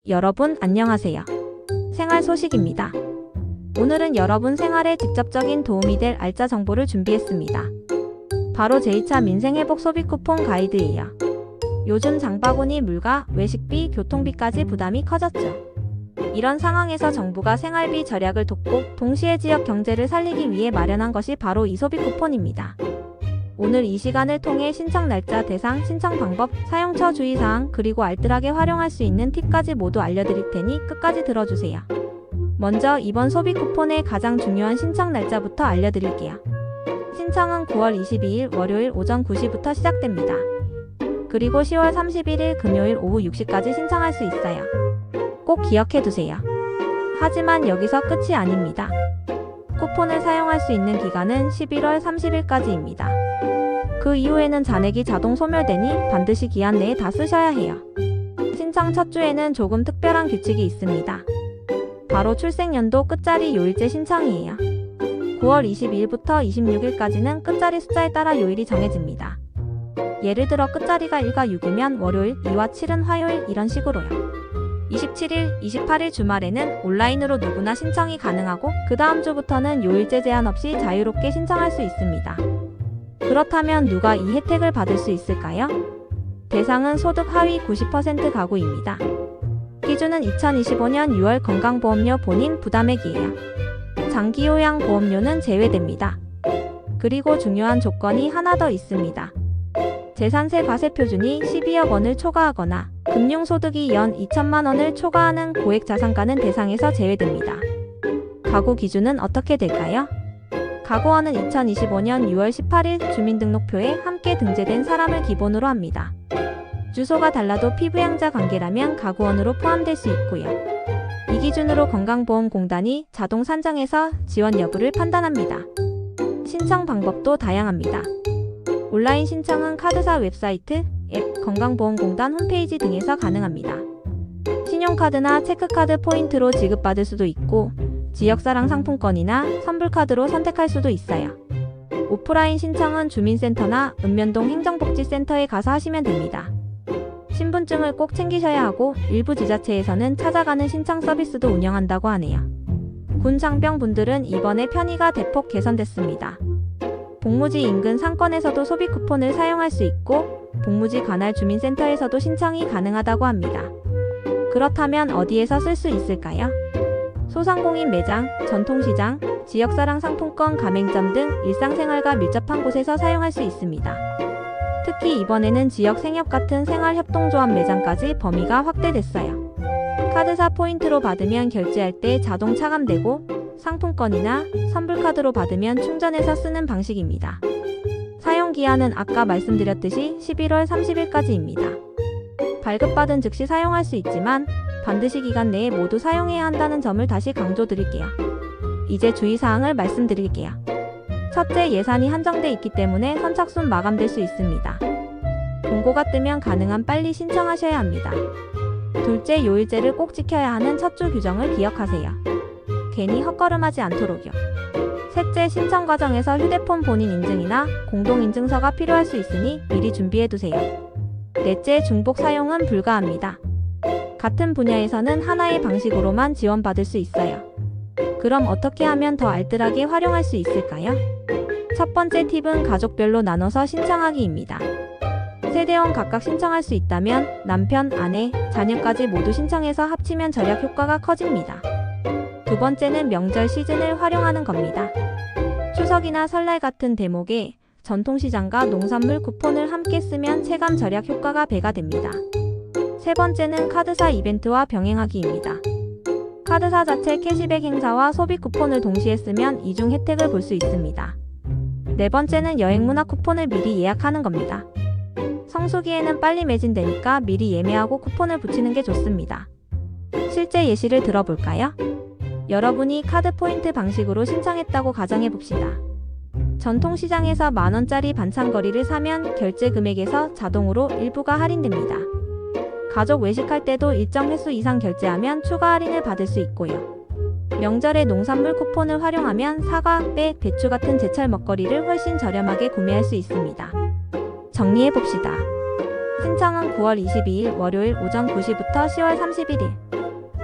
여러분 안녕하세요. 생활 소식입니다. 오늘은 여러분 생활에 직접적인 도움이 될 알짜 정보를 준비했습니다. 바로 제2차 민생회복 소비 쿠폰 가이드예요. 요즘 장바구니 물가, 외식비, 교통비까지 부담이 커졌죠. 이런 상황에서 정부가 생활비 절약을 돕고 동시에 지역 경제를 살리기 위해 마련한 것이 바로 이 소비 쿠폰입니다. 오늘 이 시간을 통해 신청 날짜, 대상, 신청 방법, 사용처 주의사항, 그리고 알뜰하게 활용할 수 있는 팁까지 모두 알려드릴 테니 끝까지 들어주세요. 먼저 이번 소비 쿠폰의 가장 중요한 신청 날짜부터 알려드릴게요. 신청은 9월 22일 월요일 오전 9시부터 시작됩니다. 그리고 10월 31일 금요일 오후 6시까지 신청할 수 있어요. 꼭 기억해두세요. 하지만 여기서 끝이 아닙니다. 쿠폰을 사용할 수 있는 기간은 11월 30일까지입니다. 그 이후에는 잔액이 자동 소멸되니 반드시 기한 내에 다 쓰셔야 해요. 신청 첫 주에는 조금 특별한 규칙이 있습니다. 바로 출생연도 끝자리 요일제 신청이에요. 9월 22일부터 26일까지는 끝자리 숫자에 따라 요일이 정해집니다. 예를 들어 끝자리가 1과 6이면 월요일, 2와 7은 화요일 이런 식으로요. 27일, 28일 주말에는 온라인으로 누구나 신청이 가능하고 그 다음 주부터는 요일제 제한 없이 자유롭게 신청할 수 있습니다. 그렇다면 누가 이 혜택을 받을 수 있을까요? 대상은 소득 하위 90% 가구입니다. 기준은 2025년 6월 건강보험료 본인 부담액이에요. 장기요양보험료는 제외됩니다. 그리고 중요한 조건이 하나 더 있습니다. 재산세 과세 표준이 12억 원을 초과하거나 금융소득이 연 2천만 원을 초과하는 고액 자산가는 대상에서 제외됩니다. 가구 기준은 어떻게 될까요? 가구원은 2025년 6월 18일 주민등록표에 함께 등재된 사람을 기본으로 합니다. 주소가 달라도 피부양자 관계라면 가구원으로 포함될 수 있고요. 이 기준으로 건강보험공단이 자동 산정해서 지원 여부를 판단합니다. 신청 방법도 다양합니다. 온라인 신청은 카드사 웹사이트, 앱, 건강보험공단 홈페이지 등에서 가능합니다. 신용카드나 체크카드 포인트로 지급받을 수도 있고 지역사랑 상품권이나 선불카드로 선택할 수도 있어요. 오프라인 신청은 주민센터나 읍면동 행정복지센터에 가서 하시면 됩니다. 신분증을 꼭 챙기셔야 하고 일부 지자체에서는 찾아가는 신청 서비스도 운영한다고 하네요. 군 장병분들은 이번에 편의가 대폭 개선됐습니다. 복무지 인근 상권에서도 소비 쿠폰을 사용할 수 있고 복무지 관할 주민센터에서도 신청이 가능하다고 합니다. 그렇다면 어디에서 쓸 수 있을까요? 소상공인 매장, 전통시장, 지역사랑 상품권 가맹점 등 일상생활과 밀접한 곳에서 사용할 수 있습니다. 특히 이번에는 지역 생협 같은 생활협동조합 매장까지 범위가 확대됐어요. 카드사 포인트로 받으면 결제할 때 자동 차감되고 상품권이나 선불카드로 받으면 충전해서 쓰는 방식입니다. 사용기한은 아까 말씀드렸듯이 11월 30일까지입니다. 발급받은 즉시 사용할 수 있지만 반드시 기간 내에 모두 사용해야 한다는 점을 다시 강조드릴게요. 이제 주의사항을 말씀드릴게요. 첫째, 예산이 한정돼 있기 때문에 선착순 마감될 수 있습니다. 공고가 뜨면 가능한 빨리 신청하셔야 합니다. 둘째, 요일제를 꼭 지켜야 하는 첫 주 규정을 기억하세요. 괜히 헛걸음하지 않도록요. 셋째, 신청 과정에서 휴대폰 본인 인증이나 공동인증서가 필요할 수 있으니 미리 준비해두세요. 넷째, 중복 사용은 불가합니다. 같은 분야에서는 하나의 방식으로만 지원받을 수 있어요. 그럼 어떻게 하면 더 알뜰하게 활용할 수 있을까요? 첫 번째 팁은 가족별로 나눠서 신청하기입니다. 세대원 각각 신청할 수 있다면 남편, 아내, 자녀까지 모두 신청해서 합치면 절약 효과가 커집니다. 두 번째는 명절 시즌을 활용하는 겁니다. 추석이나 설날 같은 대목에 전통시장과 농산물 쿠폰을 함께 쓰면 체감 절약 효과가 배가 됩니다. 세 번째는 카드사 이벤트와 병행하기입니다. 카드사 자체 캐시백 행사와 소비 쿠폰을 동시에 쓰면 이중 혜택을 볼 수 있습니다. 네 번째는 여행문화 쿠폰을 미리 예약하는 겁니다. 성수기에는 빨리 매진되니까 미리 예매하고 쿠폰을 붙이는 게 좋습니다. 실제 예시를 들어볼까요? 여러분이 카드 포인트 방식으로 신청했다고 가정해봅시다. 전통시장에서 만원짜리 반찬거리를 사면 결제 금액에서 자동으로 일부가 할인됩니다. 가족 외식할 때도 일정 횟수 이상 결제하면 추가 할인을 받을 수 있고요. 명절에 농산물 쿠폰을 활용하면 사과, 빼, 배추 같은 제철 먹거리를 훨씬 저렴하게 구매할 수 있습니다. 정리해봅시다. 신청은 9월 22일 월요일 오전 9시부터 10월 31일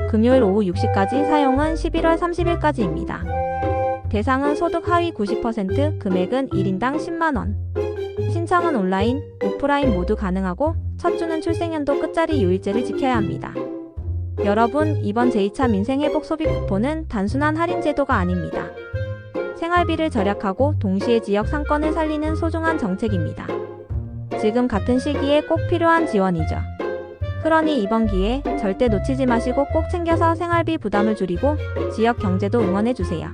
금요일 오후 6시까지, 사용은 11월 30일까지입니다. 대상은 소득 하위 90%, 금액은 1인당 10만원. 신청은 온라인, 오프라인 모두 가능하고 첫 주는 출생연도 끝자리 요일제를 지켜야 합니다. 여러분, 이번 제2차 민생회복 소비 쿠폰은 단순한 할인 제도가 아닙니다. 생활비를 절약하고 동시에 지역 상권을 살리는 소중한 정책입니다. 지금 같은 시기에 꼭 필요한 지원이죠. 그러니 이번 기회 절대 놓치지 마시고 꼭 챙겨서 생활비 부담을 줄이고 지역 경제도 응원해주세요.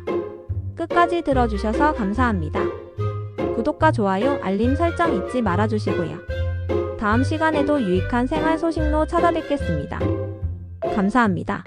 끝까지 들어주셔서 감사합니다. 구독과 좋아요, 알림 설정 잊지 말아주시고요. 다음 시간에도 유익한 생활 소식로 찾아뵙겠습니다. 감사합니다.